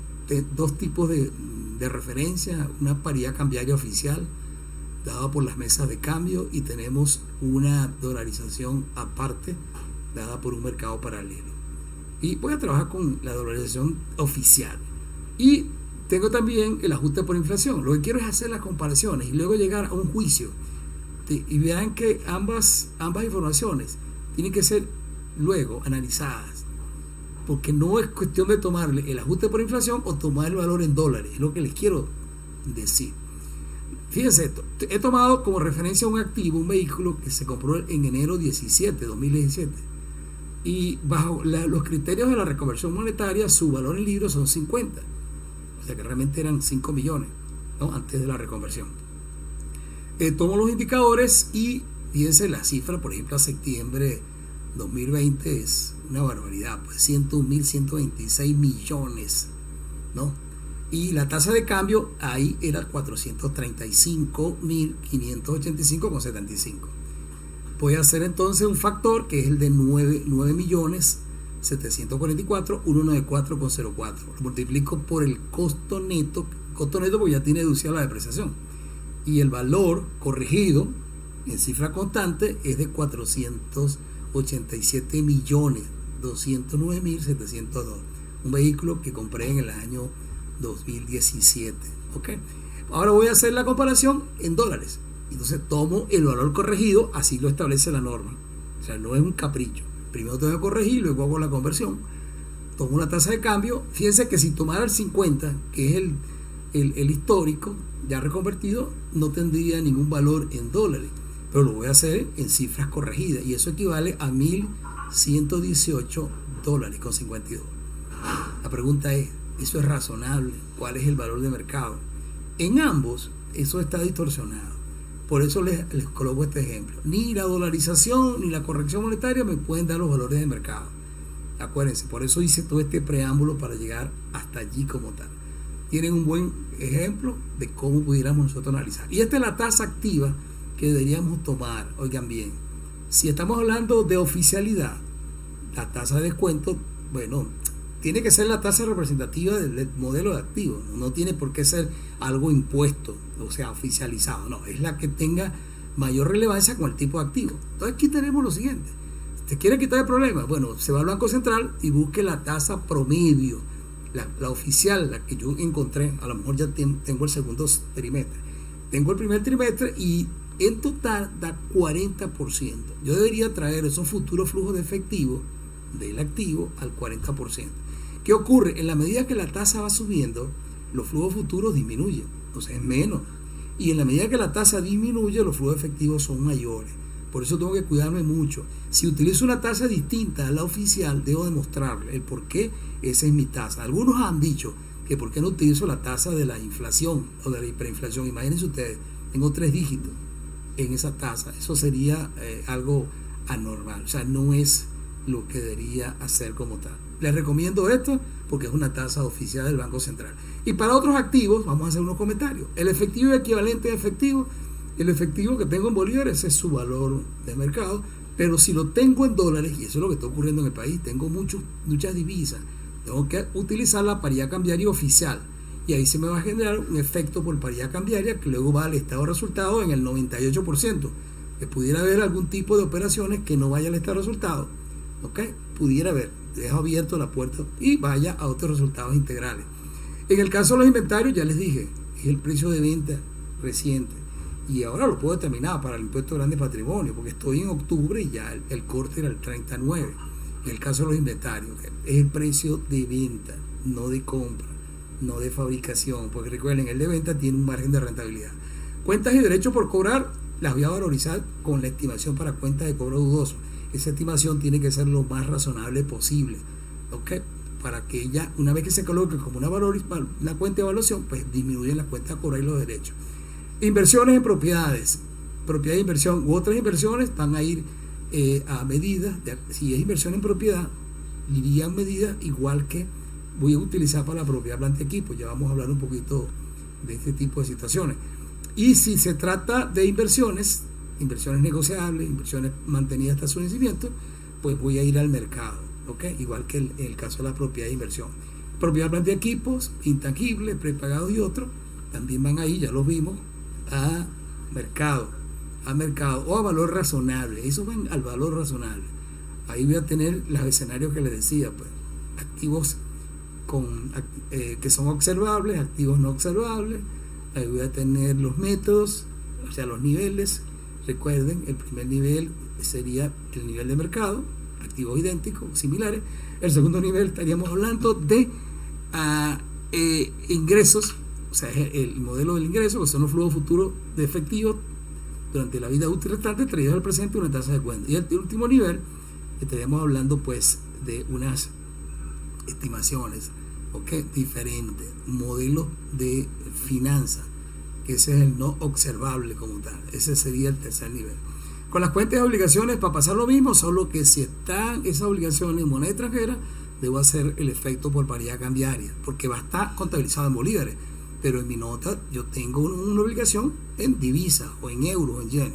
A: tipos de referencia, una paridad cambiaria oficial dada por las mesas de cambio y tenemos una dolarización aparte dada por un mercado paralelo. Y voy a trabajar con la dolarización oficial. Y tengo también el ajuste por inflación. Lo que quiero es hacer las comparaciones y luego llegar a un juicio. Y verán que ambas informaciones tienen que ser luego analizadas, porque no es cuestión de tomarle el ajuste por inflación o tomar el valor en dólares, es lo que les quiero decir. Fíjense esto, he tomado como referencia un activo, un vehículo que se compró en enero 2017, y bajo los criterios de la reconversión monetaria su valor en libros son 50, o sea que realmente eran 5 millones, ¿no?, antes de la reconversión. Tomo los indicadores y fíjense la cifra, por ejemplo a septiembre 2020 es una barbaridad, pues 101.126 millones, ¿no? Y la tasa de cambio ahí era 435.585,75. Voy a hacer entonces un factor que es el de 9.744.194,04. Lo multiplico por el costo neto porque ya tiene deducida la depreciación. Y el valor corregido en cifra constante es de 487.209.702. Un vehículo que compré en el año 2017. Ahora voy a hacer la comparación en dólares. Entonces tomo el valor corregido, así lo establece la norma. O sea, no es un capricho. Primero tengo que corregir, luego hago la conversión. Tomo una tasa de cambio. Fíjense que si tomara el 50, que es el histórico, ya reconvertido, no tendría ningún valor en dólares. Pero lo voy a hacer en cifras corregidas. Y eso equivale a $1.118,52. La pregunta es, ¿eso es razonable? ¿Cuál es el valor de mercado? En ambos, eso está distorsionado. Por eso les coloco este ejemplo. Ni la dolarización ni la corrección monetaria me pueden dar los valores de mercado. Acuérdense, por eso hice todo este preámbulo para llegar hasta allí como tal. Tienen un buen ejemplo de cómo pudiéramos nosotros analizar. Y esta es la tasa activa que deberíamos tomar. Oigan bien, si estamos hablando de oficialidad, la tasa de descuento, bueno, tiene que ser la tasa representativa del modelo de activo. No tiene por qué ser algo impuesto, o sea, oficializado. No, es la que tenga mayor relevancia con el tipo de activo. Entonces aquí tenemos lo siguiente. ¿Te quiere quitar el problema? Bueno, se va al Banco Central y busque la tasa promedio, la oficial, la que yo encontré. A lo mejor ya tengo el segundo trimestre. Tengo el primer trimestre y en total da 40%. Yo debería traer esos futuros flujos de efectivo del activo al 40%. ¿Qué ocurre? En la medida que la tasa va subiendo, los flujos futuros disminuyen, entonces es menos. Y en la medida que la tasa disminuye, los flujos efectivos son mayores. Por eso tengo que cuidarme mucho. Si utilizo una tasa distinta a la oficial, debo demostrarle el por qué esa es mi tasa. Algunos han dicho que por qué no utilizo la tasa de la inflación o de la hiperinflación. Imagínense ustedes, tengo 3 dígitos en esa tasa. Eso sería algo anormal. O sea, no es lo que debería hacer como tal. Les recomiendo esto porque es una tasa oficial del Banco Central. Y para otros activos, vamos a hacer unos comentarios. El efectivo equivalente a efectivo, el efectivo que tengo en bolívares es su valor de mercado, pero si lo tengo en dólares, y eso es lo que está ocurriendo en el país, tengo muchas divisas, tengo que utilizar la paridad cambiaria oficial, y ahí se me va a generar un efecto por paridad cambiaria que luego va al estado de resultado en el 98%, que pudiera haber algún tipo de operaciones que no vaya al estado de resultado, ¿ok? Pudiera haber, dejo abierto la puerta y vaya a otros resultados integrales. En el caso de los inventarios, ya les dije, es el precio de venta reciente. Y ahora lo puedo determinar para el impuesto de grande patrimonio, porque estoy en octubre y ya el corte era el 39. En el caso de los inventarios, es el precio de venta, no de compra, no de fabricación, porque recuerden, el de venta tiene un margen de rentabilidad. Cuentas y derechos por cobrar, las voy a valorizar con la estimación para cuentas de cobro dudoso. Esa estimación tiene que ser lo más razonable posible, ¿ok? Para que ella, una vez que se coloque como una cuenta de evaluación, pues disminuye la cuenta de cobrar y los derechos. Inversiones en propiedades, propiedad de inversión u otras inversiones van a ir a medidas, si es inversión en propiedad, irían medidas igual que voy a utilizar para la propiedad planta equipo. Ya vamos a hablar un poquito de este tipo de situaciones. Y si se trata de inversiones negociables, inversiones mantenidas hasta su vencimiento, pues voy a ir al mercado, ¿ok? Igual que el caso de la propiedad de inversión. Propiedad planta equipos, intangibles, prepagados y otros, también van ahí, ya los vimos, a mercado o a valor razonable. Eso van al valor razonable. Ahí voy a tener los escenarios que les decía, pues activos que son observables, activos no observables. Ahí voy a tener los métodos, o sea, los niveles. Recuerden, el primer nivel sería el nivel de mercado, activos idénticos, similares. El segundo nivel estaríamos hablando de ingresos, o sea, el modelo del ingreso, que son los flujos futuros de efectivo durante la vida útil restante traídos al presente y una tasa de cuenta. Y el último nivel, estaríamos hablando pues de unas estimaciones, ¿ok? Diferentes, modelos de finanzas, que ese es el no observable como tal. Ese sería el tercer nivel. Con las cuentas de obligaciones para pasar lo mismo, solo que si están esas obligaciones en moneda extranjera, debo hacer el efecto por paridad cambiaria, porque va a estar contabilizado en bolívares, pero en mi nota yo tengo una obligación en divisas o en euros o en yenes.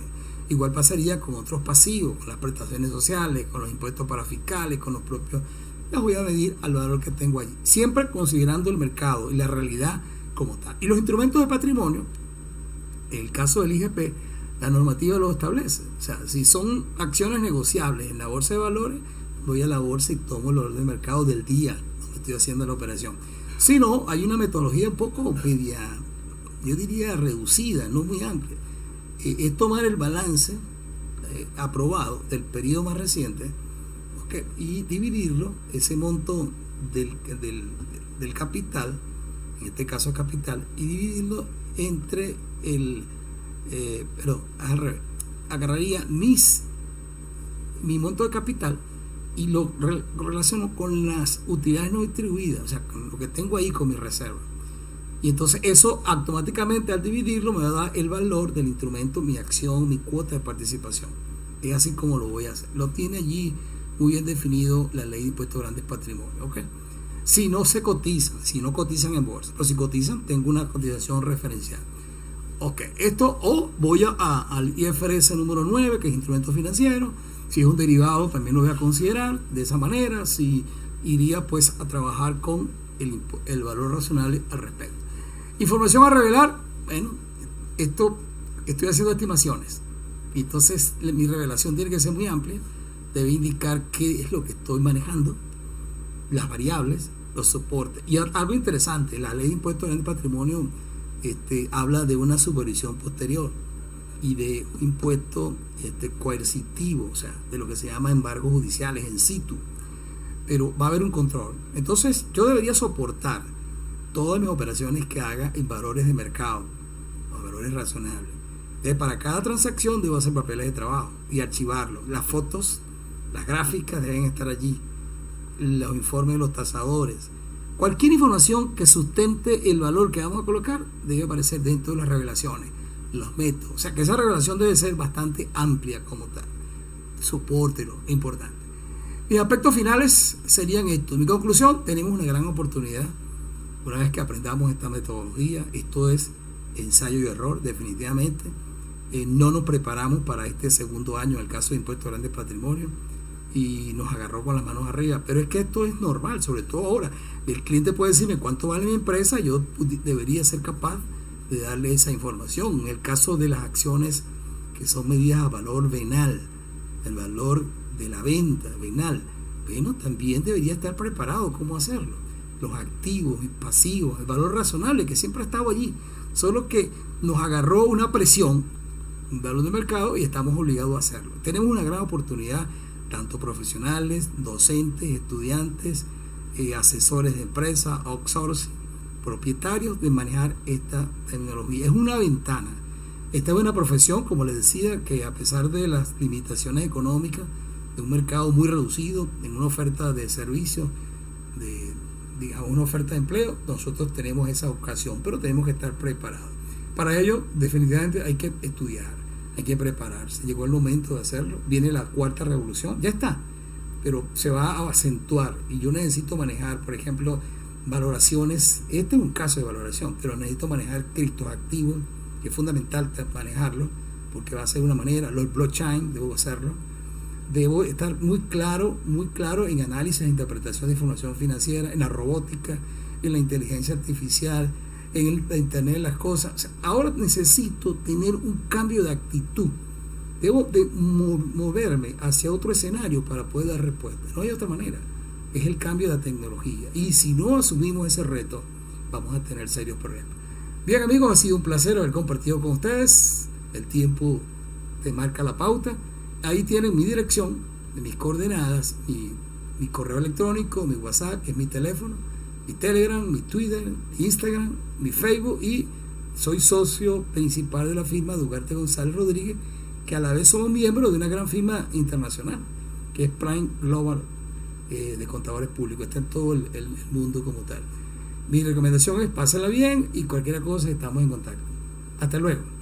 A: Igual pasaría con otros pasivos, con las prestaciones sociales, con los impuestos parafiscales, con los propios. Las voy a medir al valor que tengo allí, siempre considerando el mercado y la realidad como tal. Y los instrumentos de patrimonio, en el caso del IGP, la normativa lo establece. O sea, si son acciones negociables en la bolsa de valores, voy a la bolsa y tomo el valor de mercado del día donde estoy haciendo la operación. Si no, hay una metodología un poco media, yo diría reducida, no muy amplia. Es tomar el balance aprobado del periodo más reciente, ¿okay? Y dividirlo, ese monto del capital, en este caso capital, y dividirlo entre al revés. Agarraría mi monto de capital y lo relaciono con las utilidades no distribuidas, o sea, con lo que tengo ahí con mi reserva. Y entonces eso automáticamente al dividirlo me va a dar el valor del instrumento, mi acción, mi cuota de participación. Es así como lo voy a hacer. Lo tiene allí muy bien definido la ley de impuestos de grandes patrimonios. ¿Okay? Si no se cotizan, si no cotizan en bolsa, pero si cotizan, tengo una cotización referencial. Ok, esto o voy al IFRS número 9, que es instrumento financiero. Si es un derivado, también lo voy a considerar de esa manera. Si iría pues a trabajar con el valor razonable al respecto. Información a revelar, bueno, estoy haciendo estimaciones. Y entonces mi revelación tiene que ser muy amplia. Debe indicar qué es lo que estoy manejando, las variables, los soportes. Y algo interesante, la ley de impuestos de patrimonio habla de una supervisión posterior y de un impuesto coercitivo, o sea, de lo que se llama embargos judiciales in situ. Pero va a haber un control. Entonces yo debería soportar todas mis operaciones que haga en valores de mercado, o valores razonables. Entonces, para cada transacción debo hacer papeles de trabajo y archivarlos. Las fotos, las gráficas deben estar allí, los informes de los tasadores. Cualquier información que sustente el valor que vamos a colocar debe aparecer dentro de las revelaciones, los métodos. O sea que esa revelación debe ser bastante amplia como tal. Sopórtelo, importante. Mis aspectos finales serían estos. Mi conclusión, tenemos una gran oportunidad. Una vez que aprendamos esta metodología, esto es ensayo y error, definitivamente. No nos preparamos para este segundo año en el caso de impuestos de grandes patrimonios y nos agarró con las manos arriba. Pero es que esto es normal, sobre todo ahora. El cliente puede decirme cuánto vale mi empresa, yo debería ser capaz de darle esa información. En el caso de las acciones que son medidas a valor venal, el valor de la venta venal, bueno, también debería estar preparado cómo hacerlo. Los activos y pasivos, el valor razonable que siempre ha estado allí, solo que nos agarró una presión, un valor de mercado y estamos obligados a hacerlo. Tenemos una gran oportunidad, tanto profesionales, docentes, estudiantes, asesores de empresa, outsourcing, propietarios, de manejar esta tecnología. Es una ventana. Esta es una profesión, como les decía, que a pesar de las limitaciones económicas, de un mercado muy reducido, en una oferta de servicios, digamos, una oferta de empleo, nosotros tenemos esa ocasión, pero tenemos que estar preparados. Para ello, definitivamente hay que estudiar, hay que prepararse. Llegó el momento de hacerlo. Viene la cuarta revolución, ya está, pero se va a acentuar y yo necesito manejar, por ejemplo, valoraciones. Este es un caso de valoración, pero necesito manejar criptoactivos, que es fundamental manejarlo, porque va a ser de una manera. Los blockchain, debo hacerlo. Debo estar muy claro en análisis e interpretación de información financiera, en la robótica, en la inteligencia artificial, en el Internet de las cosas. O sea, ahora necesito tener un cambio de actitud. Debo de moverme hacia otro escenario para poder dar respuesta. No hay otra manera. Es el cambio de la tecnología. Y si no asumimos ese reto, vamos a tener serios problemas. Bien, amigos, ha sido un placer haber compartido con ustedes. El tiempo te marca la pauta. Ahí tienen mi dirección, mis coordenadas, mi correo electrónico, mi WhatsApp, que es mi teléfono, mi Telegram, mi Twitter, mi Instagram, mi Facebook, y soy socio principal de la firma de Ugarte González Rodríguez, que a la vez somos miembros de una gran firma internacional, que es Prime Global, de contadores públicos. Está en todo el mundo como tal. Mi recomendación es pásenla bien y cualquier cosa estamos en contacto. Hasta luego.